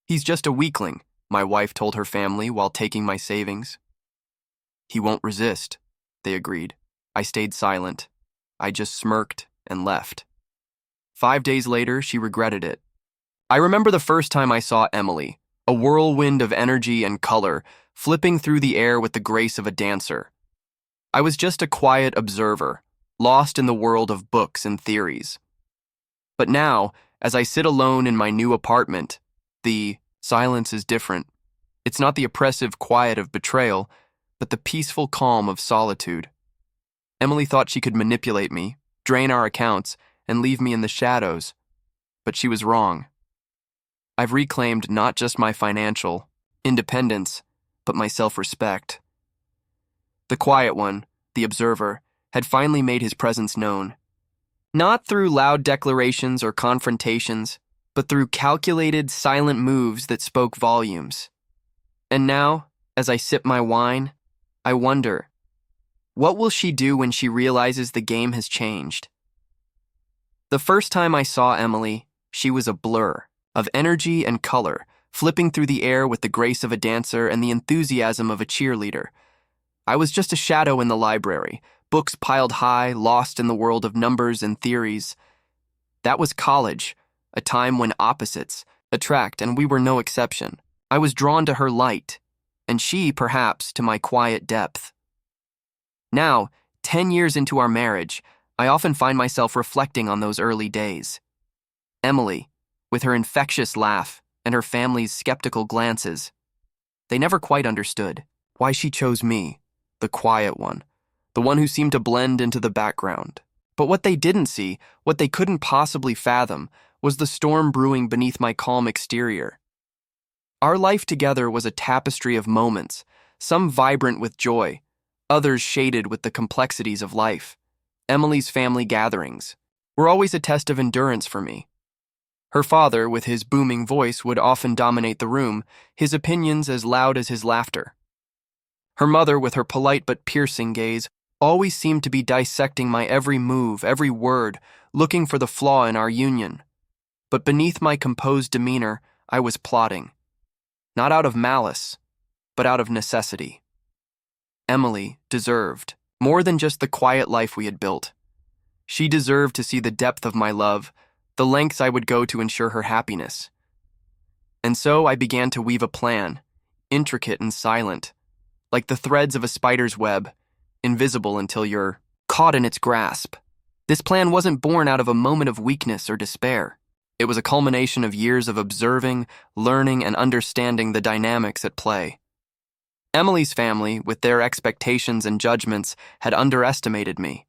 "He's just a weakling," my wife told her family while taking my savings. "He won't resist," they agreed. I stayed silent. I just smirked and left. 5 days later, she regretted it. I remember the first time I saw Emily, a whirlwind of energy and color, flipping through the air with the grace of a dancer. I was just a quiet observer, lost in the world of books and theories. But now, as I sit alone in my new apartment, the silence is different. It's not the oppressive quiet of betrayal, but the peaceful calm of solitude. Emily thought she could manipulate me, drain our accounts, and leave me in the shadows. But she was wrong. I've reclaimed not just my financial independence, but my self-respect. The quiet one, the observer, had finally made his presence known. Not through loud declarations or confrontations, but through calculated, silent moves that spoke volumes. And now, as I sip my wine, I wonder, what will she do when she realizes the game has changed? The first time I saw Emily, she was a blur of energy and color, flipping through the air with the grace of a dancer and the enthusiasm of a cheerleader. I was just a shadow in the library, books piled high, lost in the world of numbers and theories. That was college, a time when opposites attract, and we were no exception. I was drawn to her light, and she, perhaps, to my quiet depth. Now, 10 years into our marriage, I often find myself reflecting on those early days. Emily, with her infectious laugh and her family's skeptical glances, they never quite understood why she chose me, the quiet one, the one who seemed to blend into the background. But what they didn't see, what they couldn't possibly fathom, was the storm brewing beneath my calm exterior. Our life together was a tapestry of moments, some vibrant with joy, others shaded with the complexities of life. Emily's family gatherings were always a test of endurance for me. Her father, with his booming voice, would often dominate the room, his opinions as loud as his laughter. Her mother, with her polite but piercing gaze, always seemed to be dissecting my every move, every word, looking for the flaw in our union. But beneath my composed demeanor, I was plotting. Not out of malice, but out of necessity. Emily deserved more than just the quiet life we had built. She deserved to see the depth of my love, the lengths I would go to ensure her happiness. And so I began to weave a plan, intricate and silent, like the threads of a spider's web, invisible until you're caught in its grasp. This plan wasn't born out of a moment of weakness or despair. It was a culmination of years of observing, learning, and understanding the dynamics at play. Emily's family, with their expectations and judgments, had underestimated me.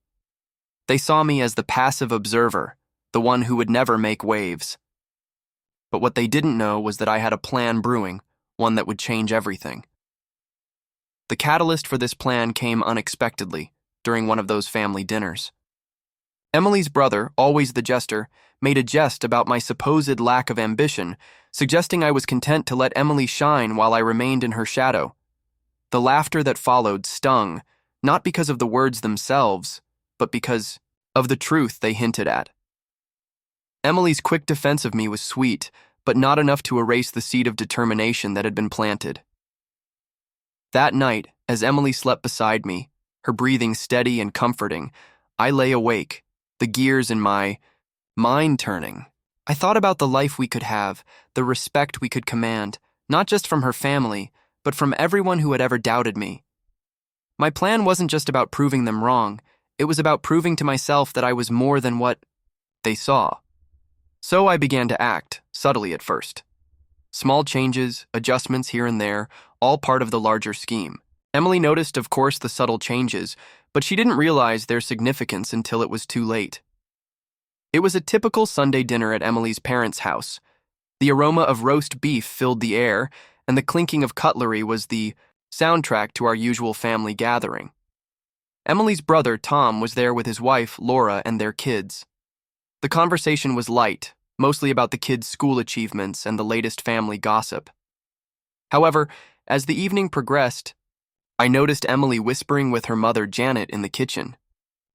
They saw me as the passive observer, the one who would never make waves. But what they didn't know was that I had a plan brewing, one that would change everything. The catalyst for this plan came unexpectedly during one of those family dinners. Emily's brother, always the jester, made a jest about my supposed lack of ambition, suggesting I was content to let Emily shine while I remained in her shadow. The laughter that followed stung, not because of the words themselves, but because of the truth they hinted at. Emily's quick defense of me was sweet, but not enough to erase the seed of determination that had been planted. That night, as Emily slept beside me, her breathing steady and comforting, I lay awake, the gears in my mind turning. I thought about the life we could have, the respect we could command, not just from her family, but from everyone who had ever doubted me. My plan wasn't just about proving them wrong, it was about proving to myself that I was more than what they saw. So I began to act, subtly at first. Small changes, adjustments here and there, all part of the larger scheme. Emily noticed, of course, the subtle changes, but she didn't realize their significance until it was too late. It was a typical Sunday dinner at Emily's parents' house. The aroma of roast beef filled the air, and the clinking of cutlery was the soundtrack to our usual family gathering. Emily's brother, Tom, was there with his wife, Laura, and their kids. The conversation was light, mostly about the kids' school achievements and the latest family gossip. However, as the evening progressed, I noticed Emily whispering with her mother, Janet, in the kitchen.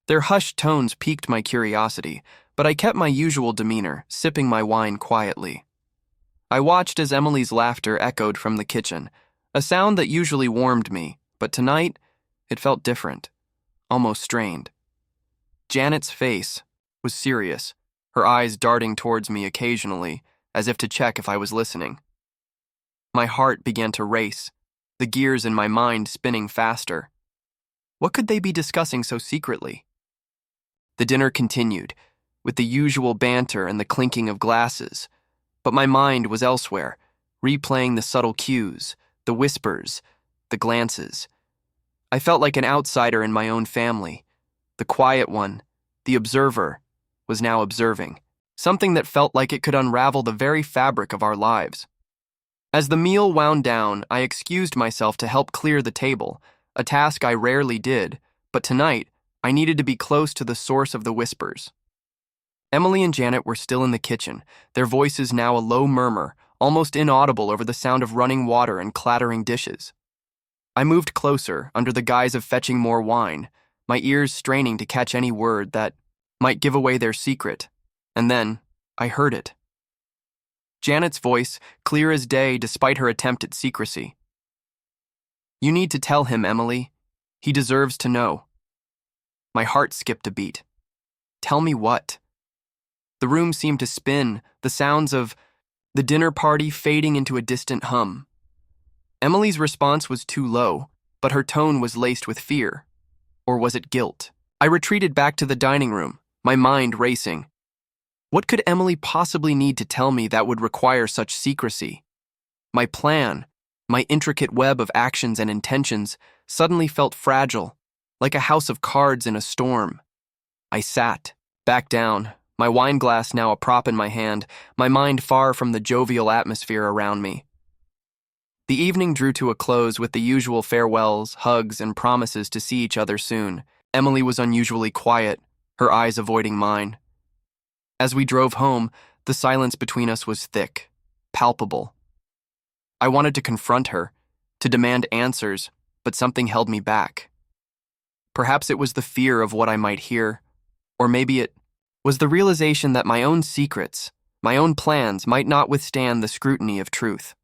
Their hushed tones piqued my curiosity, but I kept my usual demeanor, sipping my wine quietly. I watched as Emily's laughter echoed from the kitchen, a sound that usually warmed me, but tonight it felt different, almost strained. Janet's face was serious, her eyes darting towards me occasionally, as if to check if I was listening. My heart began to race, the gears in my mind spinning faster. What could they be discussing so secretly? The dinner continued, with the usual banter and the clinking of glasses, but my mind was elsewhere, replaying the subtle cues, the whispers, the glances. I felt like an outsider in my own family. The quiet one, the observer, was now observing, something that felt like it could unravel the very fabric of our lives. As the meal wound down, I excused myself to help clear the table, a task I rarely did, but tonight I needed to be close to the source of the whispers. Emily and Janet were still in the kitchen, their voices now a low murmur, almost inaudible over the sound of running water and clattering dishes. I moved closer, under the guise of fetching more wine, my ears straining to catch any word that might give away their secret, and then I heard it. Janet's voice, clear as day despite her attempt at secrecy. "You need to tell him, Emily. He deserves to know." My heart skipped a beat. Tell me what? The room seemed to spin, the sounds of the dinner party fading into a distant hum. Emily's response was too low, but her tone was laced with fear. Or was it guilt? I retreated back to the dining room, my mind racing. What could Emily possibly need to tell me that would require such secrecy? My plan, my intricate web of actions and intentions, suddenly felt fragile, like a house of cards in a storm. I sat, back down, my wine glass now a prop in my hand, my mind far from the jovial atmosphere around me. The evening drew to a close with the usual farewells, hugs, and promises to see each other soon. Emily was unusually quiet, her eyes avoiding mine. As we drove home, the silence between us was thick, palpable. I wanted to confront her, to demand answers, but something held me back. Perhaps it was the fear of what I might hear, or maybe it was the realization that my own secrets, my own plans might not withstand the scrutiny of truth.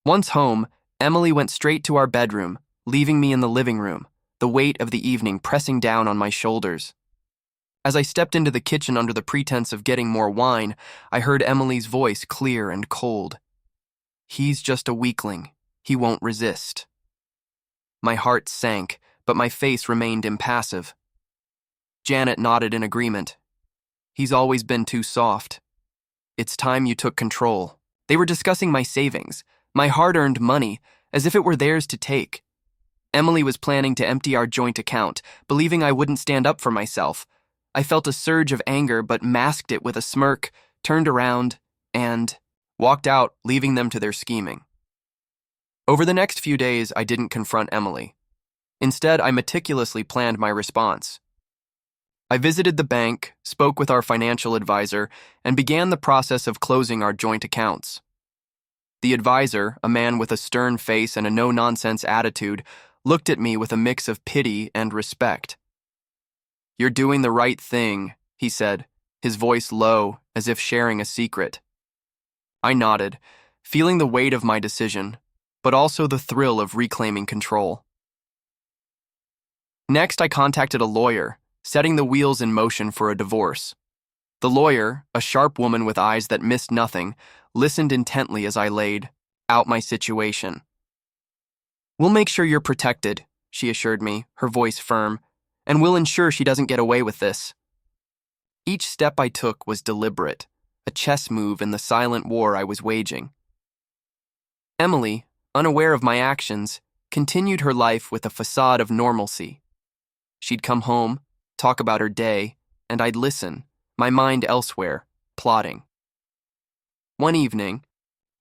Once home, Emily went straight to our bedroom, leaving me in the living room, the weight of the evening pressing down on my shoulders. As I stepped into the kitchen under the pretense of getting more wine, I heard Emily's voice clear and cold. "He's just a weakling. He won't resist." My heart sank, but my face remained impassive. Janet nodded in agreement. "He's always been too soft. It's time you took control." They were discussing my savings, my hard-earned money, as if it were theirs to take. Emily was planning to empty our joint account, believing I wouldn't stand up for myself. I felt a surge of anger but masked it with a smirk, turned around, and walked out, leaving them to their scheming. Over the next few days, I didn't confront Emily. Instead, I meticulously planned my response. I visited the bank, spoke with our financial advisor, and began the process of closing our joint accounts. The advisor, a man with a stern face and a no-nonsense attitude, looked at me with a mix of pity and respect. "You're doing the right thing," he said, his voice low, as if sharing a secret. I nodded, feeling the weight of my decision, but also the thrill of reclaiming control. Next, I contacted a lawyer, setting the wheels in motion for a divorce. The lawyer, a sharp woman with eyes that missed nothing, listened intently as I laid out my situation. "We'll make sure you're protected," she assured me, her voice firm, "and we'll ensure she doesn't get away with this." Each step I took was deliberate, a chess move in the silent war I was waging. Emily, unaware of my actions, continued her life with a facade of normalcy. She'd come home, talk about her day, and I'd listen, my mind elsewhere, plotting. One evening,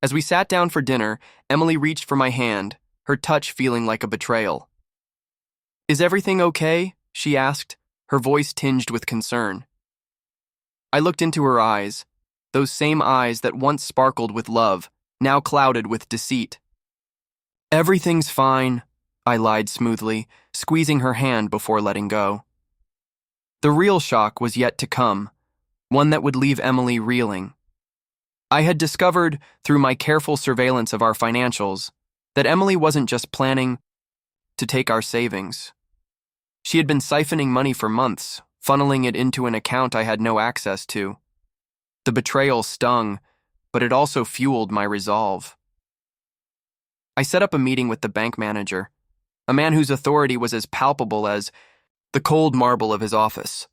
as we sat down for dinner, Emily reached for my hand, her touch feeling like a betrayal. "Is everything okay?" she asked, her voice tinged with concern. I looked into her eyes, those same eyes that once sparkled with love, now clouded with deceit. "Everything's fine," I lied smoothly, squeezing her hand before letting go. The real shock was yet to come, one that would leave Emily reeling. I had discovered, through my careful surveillance of our financials, that Emily wasn't just planning to take our savings. She had been siphoning money for months, funneling it into an account I had no access to. The betrayal stung, but it also fueled my resolve. I set up a meeting with the bank manager, a man whose authority was as palpable as the cold marble of his office.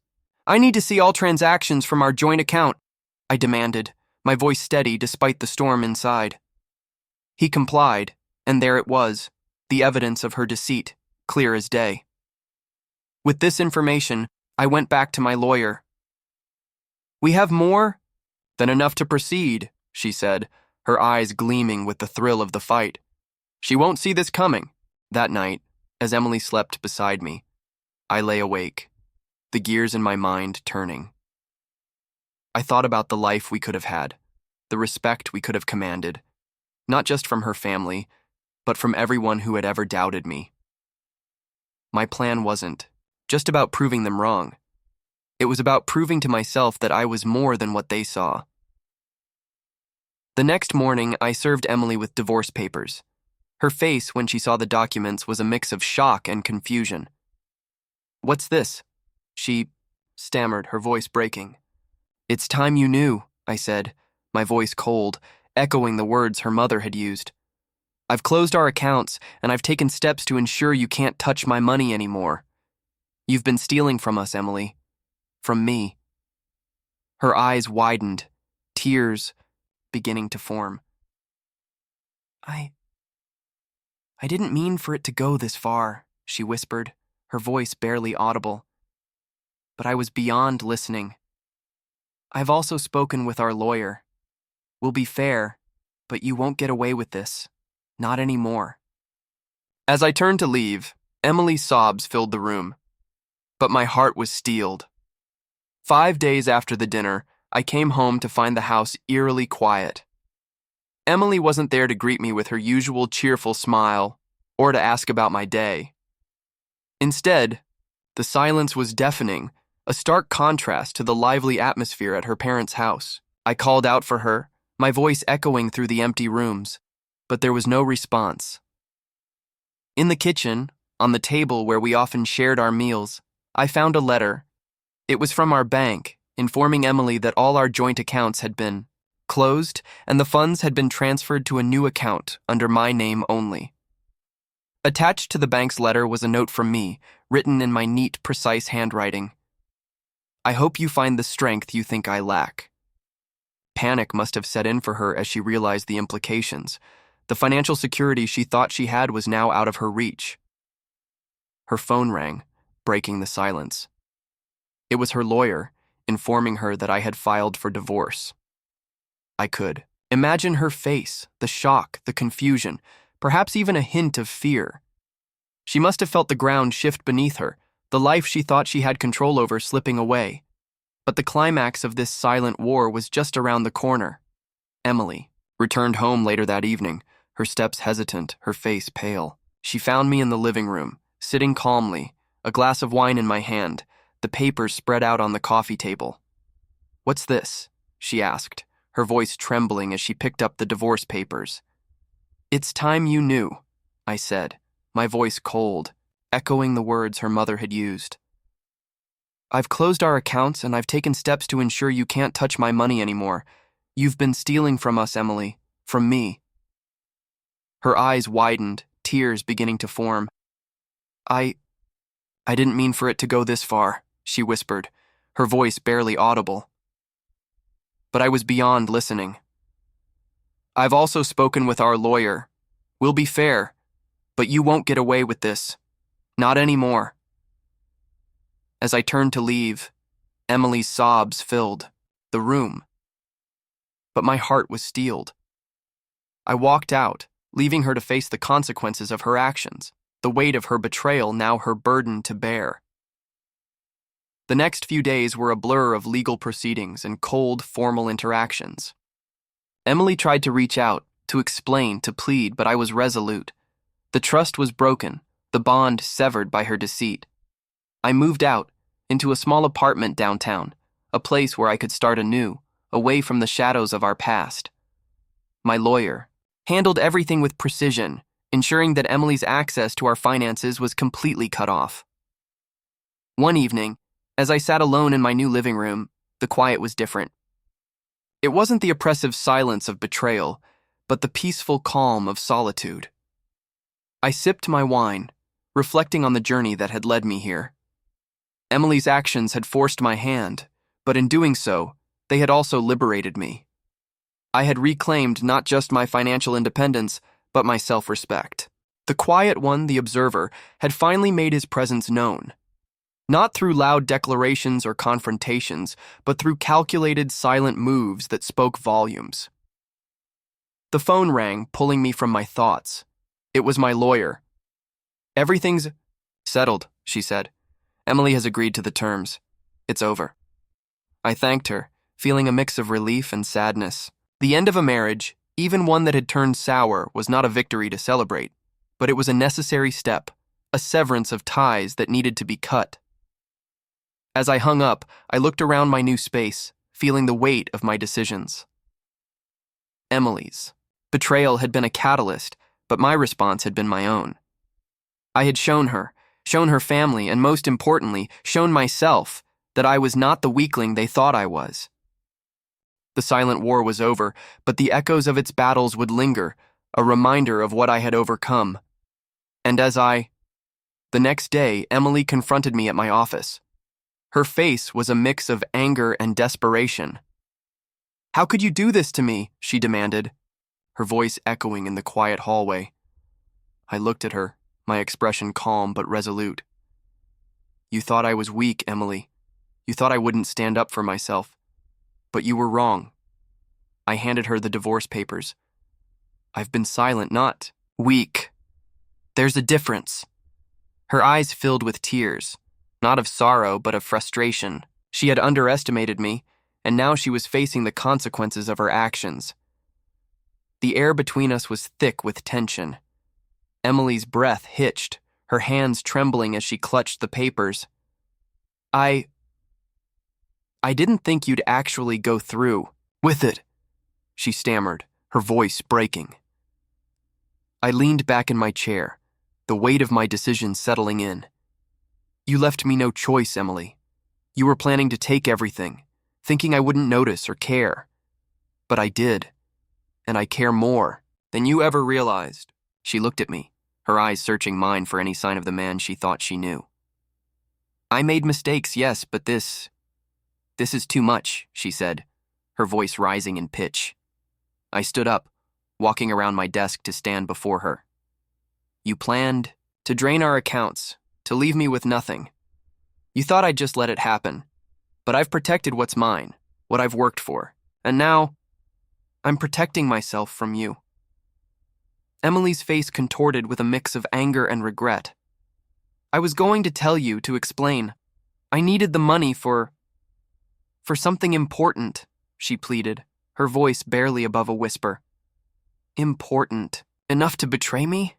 "I need to see all transactions from our joint account," I demanded, my voice steady despite the storm inside. He complied, and there it was, the evidence of her deceit, clear as day. With this information, I went back to my lawyer. "We have more than enough to proceed," she said, her eyes gleaming with the thrill of the fight. She won't see this coming. That night, as Emily slept beside me, I lay awake, the gears in my mind turning. I thought about the life we could have had, the respect we could have commanded, not just from her family, but from everyone who had ever doubted me. My plan wasn't just about proving them wrong. It was about proving to myself that I was more than what they saw. The next morning, I served Emily with divorce papers. Her face, when she saw the documents, was a mix of shock and confusion. "What's this?" she stammered, her voice breaking. "It's time you knew," I said, my voice cold, echoing the words her mother had used. "I've closed our accounts, and I've taken steps to ensure you can't touch my money anymore. You've been stealing from us, Emily. From me." Her eyes widened, tears beginning to form. I didn't mean for it to go this far," she whispered, her voice barely audible. But I was beyond listening. "I've also spoken with our lawyer. We'll be fair, but you won't get away with this. Not anymore." As I turned to leave, Emily's sobs filled the room. But my heart was steeled. 5 days after the dinner, I came home to find the house eerily quiet. Emily wasn't there to greet me with her usual cheerful smile or to ask about my day. Instead, the silence was deafening, a stark contrast to the lively atmosphere at her parents' house. I called out for her, my voice echoing through the empty rooms, but there was no response. In the kitchen, on the table where we often shared our meals, I found a letter. It was from our bank, informing Emily that all our joint accounts had been closed and the funds had been transferred to a new account under my name only. Attached to the bank's letter was a note from me, written in my neat, precise handwriting. "I hope you find the strength you think I lack." Panic must have set in for her as she realized the implications. The financial security she thought she had was now out of her reach. Her phone rang, breaking the silence. It was her lawyer, informing her that I had filed for divorce. I could imagine her face, the shock, the confusion, perhaps even a hint of fear. She must have felt the ground shift beneath her, the life she thought she had control over slipping away. But the climax of this silent war was just around the corner. Emily returned home later that evening, her steps hesitant, her face pale. She found me in the living room, sitting calmly, a glass of wine in my hand, the papers spread out on the coffee table. "What's this?" she asked, her voice trembling as she picked up the divorce papers. "It's time you knew," I said, my voice cold, echoing the words her mother had used. "I've closed our accounts and I've taken steps to ensure you can't touch my money anymore. You've been stealing from us, Emily, from me." Her eyes widened, tears beginning to form. I didn't mean for it to go this far," she whispered, her voice barely audible. But I was beyond listening. "I've also spoken with our lawyer. We'll be fair, but you won't get away with this. Not anymore." As I turned to leave, Emily's sobs filled the room. But my heart was steeled. I walked out, leaving her to face the consequences of her actions, the weight of her betrayal now her burden to bear. The next few days were a blur of legal proceedings and cold, formal interactions. Emily tried to reach out, to explain, to plead, but I was resolute. The trust was broken, the bond severed by her deceit. I moved out, into a small apartment downtown, a place where I could start anew, away from the shadows of our past. My lawyer handled everything with precision, ensuring that Emily's access to our finances was completely cut off. One evening, as I sat alone in my new living room, the quiet was different. It wasn't the oppressive silence of betrayal, but the peaceful calm of solitude. I sipped my wine, reflecting on the journey that had led me here. Emily's actions had forced my hand, but in doing so, they had also liberated me. I had reclaimed not just my financial independence, but my self-respect. The quiet one, the observer, had finally made his presence known. Not through loud declarations or confrontations, but through calculated, silent moves that spoke volumes. The phone rang, pulling me from my thoughts. It was my lawyer. "Everything's settled," she said. "Emily has agreed to the terms. It's over." I thanked her, feeling a mix of relief and sadness. The end of a marriage, even one that had turned sour, was not a victory to celebrate, but it was a necessary step, a severance of ties that needed to be cut. As I hung up, I looked around my new space, feeling the weight of my decisions. Emily's betrayal had been a catalyst, but my response had been my own. I had shown her family, and most importantly, shown myself that I was not the weakling they thought I was. The silent war was over, but the echoes of its battles would linger, a reminder of what I had overcome. And the next day, Emily confronted me at my office. Her face was a mix of anger and desperation. "How could you do this to me?" she demanded, her voice echoing in the quiet hallway. I looked at her, my expression calm but resolute. "You thought I was weak, Emily. You thought I wouldn't stand up for myself. But you were wrong." I handed her the divorce papers. "I've been silent, not weak. There's a difference." Her eyes filled with tears, not of sorrow but of frustration. She had underestimated me, and now she was facing the consequences of her actions. The air between us was thick with tension. Emily's breath hitched, her hands trembling as she clutched the papers. I didn't think you'd actually go through with it," she stammered, her voice breaking. I leaned back in my chair, the weight of my decision settling in. "You left me no choice, Emily. You were planning to take everything, thinking I wouldn't notice or care. But I did, and I care more than you ever realized." She looked at me, her eyes searching mine for any sign of the man she thought she knew. "I made mistakes, yes, but this is too much," she said, her voice rising in pitch. I stood up, walking around my desk to stand before her. "You planned to drain our accounts, to leave me with nothing. You thought I'd just let it happen, but I've protected what's mine, what I've worked for, and now I'm protecting myself from you." Emily's face contorted with a mix of anger and regret. "I was going to tell you, to explain. I needed the money for something important," she pleaded, her voice barely above a whisper. "Important enough to betray me?"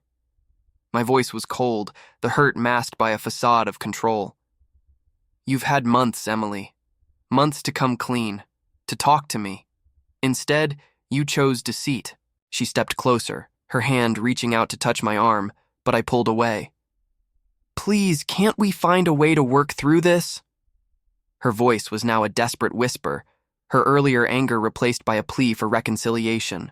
My voice was cold, the hurt masked by a facade of control. "You've had months, Emily. Months to come clean, to talk to me. Instead, you chose deceit." She stepped closer, her hand reaching out to touch my arm, but I pulled away. "Please, can't we find a way to work through this?" Her voice was now a desperate whisper, her earlier anger replaced by a plea for reconciliation.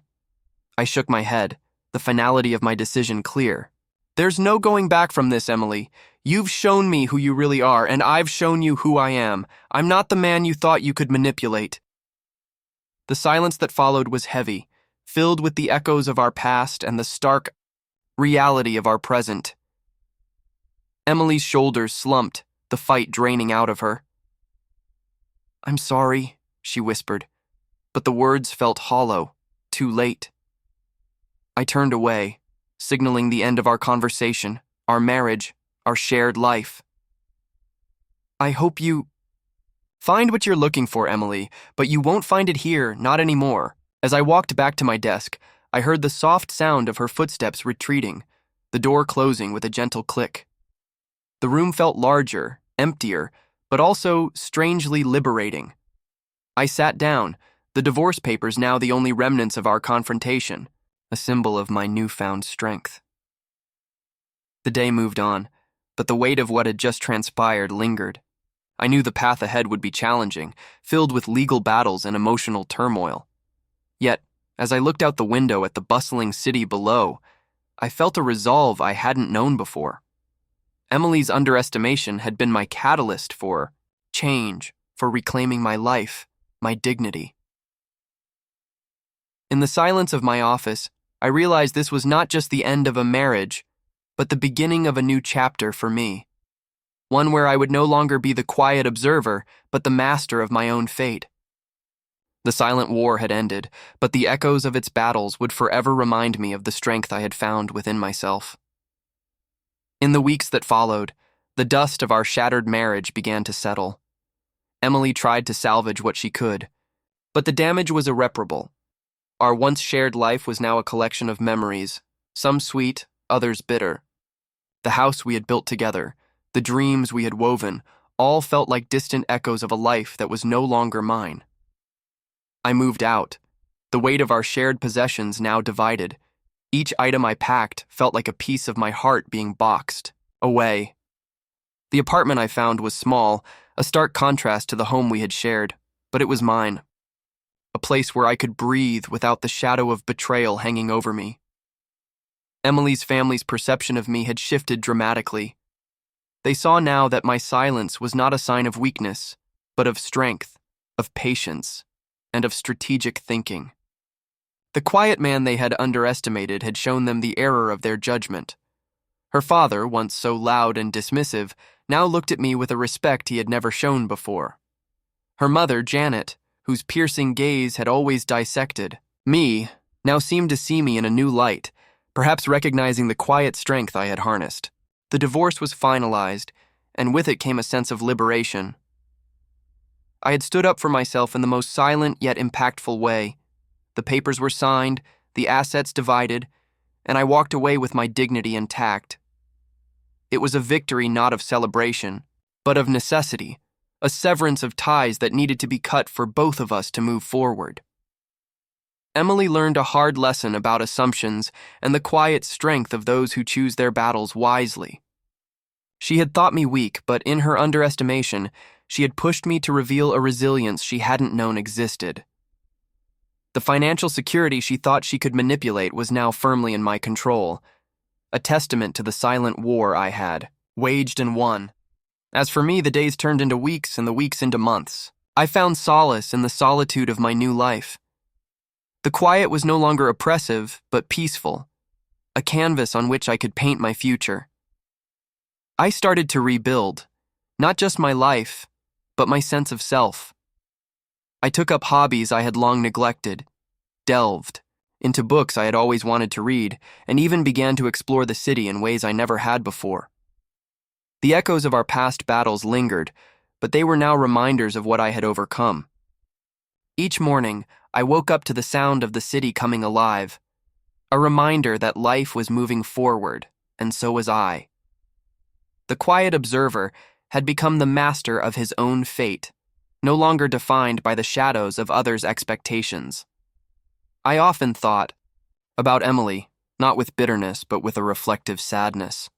I shook my head, the finality of my decision clear. "There's no going back from this, Emily. You've shown me who you really are, and I've shown you who I am. I'm not the man you thought you could manipulate." The silence that followed was heavy, filled with the echoes of our past and the stark reality of our present. Emily's shoulders slumped, the fight draining out of her. "I'm sorry," she whispered, but the words felt hollow, too late. I turned away, signaling the end of our conversation, our marriage, our shared life. "I hope you find what you're looking for, Emily, but you won't find it here, not anymore." As I walked back to my desk, I heard the soft sound of her footsteps retreating, the door closing with a gentle click. The room felt larger, emptier, but also strangely liberating. I sat down, the divorce papers now the only remnants of our confrontation, a symbol of my newfound strength. The day moved on, but the weight of what had just transpired lingered. I knew the path ahead would be challenging, filled with legal battles and emotional turmoil. Yet, as I looked out the window at the bustling city below, I felt a resolve I hadn't known before. Emily's underestimation had been my catalyst for change, for reclaiming my life, my dignity. In the silence of my office, I realized this was not just the end of a marriage, but the beginning of a new chapter for me. One where I would no longer be the quiet observer, but the master of my own fate. The silent war had ended, but the echoes of its battles would forever remind me of the strength I had found within myself. In the weeks that followed, the dust of our shattered marriage began to settle. Emily tried to salvage what she could, but the damage was irreparable. Our once shared life was now a collection of memories, some sweet, others bitter. The house we had built together, the dreams we had woven, all felt like distant echoes of a life that was no longer mine. I moved out, the weight of our shared possessions now divided. Each item I packed felt like a piece of my heart being boxed away. The apartment I found was small, a stark contrast to the home we had shared, but it was mine. A place where I could breathe without the shadow of betrayal hanging over me. Emily's family's perception of me had shifted dramatically. They saw now that my silence was not a sign of weakness, but of strength, of patience, and of strategic thinking. The quiet man they had underestimated had shown them the error of their judgment. Her father, once so loud and dismissive, now looked at me with a respect he had never shown before. Her mother, Janet, whose piercing gaze had always dissected me, now seemed to see me in a new light, perhaps recognizing the quiet strength I had harnessed. The divorce was finalized, and with it came a sense of liberation. I had stood up for myself in the most silent yet impactful way. The papers were signed, the assets divided, and I walked away with my dignity intact. It was a victory not of celebration, but of necessity, a severance of ties that needed to be cut for both of us to move forward. Emily learned a hard lesson about assumptions and the quiet strength of those who choose their battles wisely. She had thought me weak, but in her underestimation, she had pushed me to reveal a resilience she hadn't known existed. The financial security she thought she could manipulate was now firmly in my control, a testament to the silent war I had waged and won. As for me, the days turned into weeks and the weeks into months. I found solace in the solitude of my new life. The quiet was no longer oppressive, but peaceful, a canvas on which I could paint my future. I started to rebuild, not just my life, but my sense of self. I took up hobbies I had long neglected, delved into books I had always wanted to read, and even began to explore the city in ways I never had before. The echoes of our past battles lingered, but they were now reminders of what I had overcome. Each morning, I woke up to the sound of the city coming alive, a reminder that life was moving forward, and so was I. The quiet observer had become the master of his own fate, no longer defined by the shadows of others' expectations. I often thought about Emily, not with bitterness, but with a reflective sadness.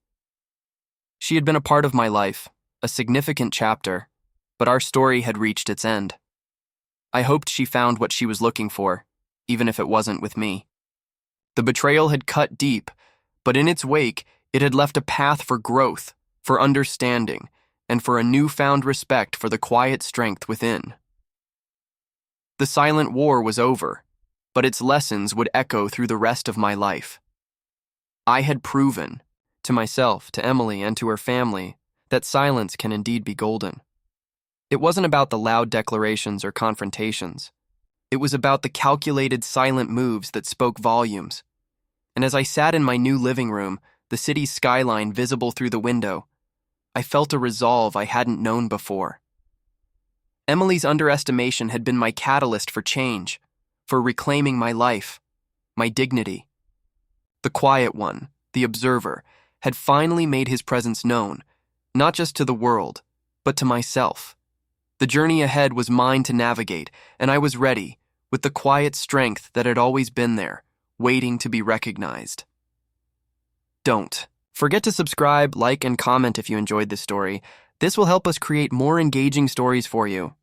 She had been a part of my life, a significant chapter, but our story had reached its end. I hoped she found what she was looking for, even if it wasn't with me. The betrayal had cut deep, but in its wake, it had left a path for growth, for understanding, and for a newfound respect for the quiet strength within. The silent war was over, but its lessons would echo through the rest of my life. I had proven, to myself, to Emily, and to her family, that silence can indeed be golden. It wasn't about the loud declarations or confrontations. It was about the calculated silent moves that spoke volumes. And as I sat in my new living room, the city's skyline visible through the window, I felt a resolve I hadn't known before. Emily's underestimation had been my catalyst for change, for reclaiming my life, my dignity. The quiet one, the observer, had finally made his presence known, not just to the world, but to myself. The journey ahead was mine to navigate, and I was ready, with the quiet strength that had always been there, waiting to be recognized. Don't forget to subscribe, like, and comment if you enjoyed this story. This will help us create more engaging stories for you.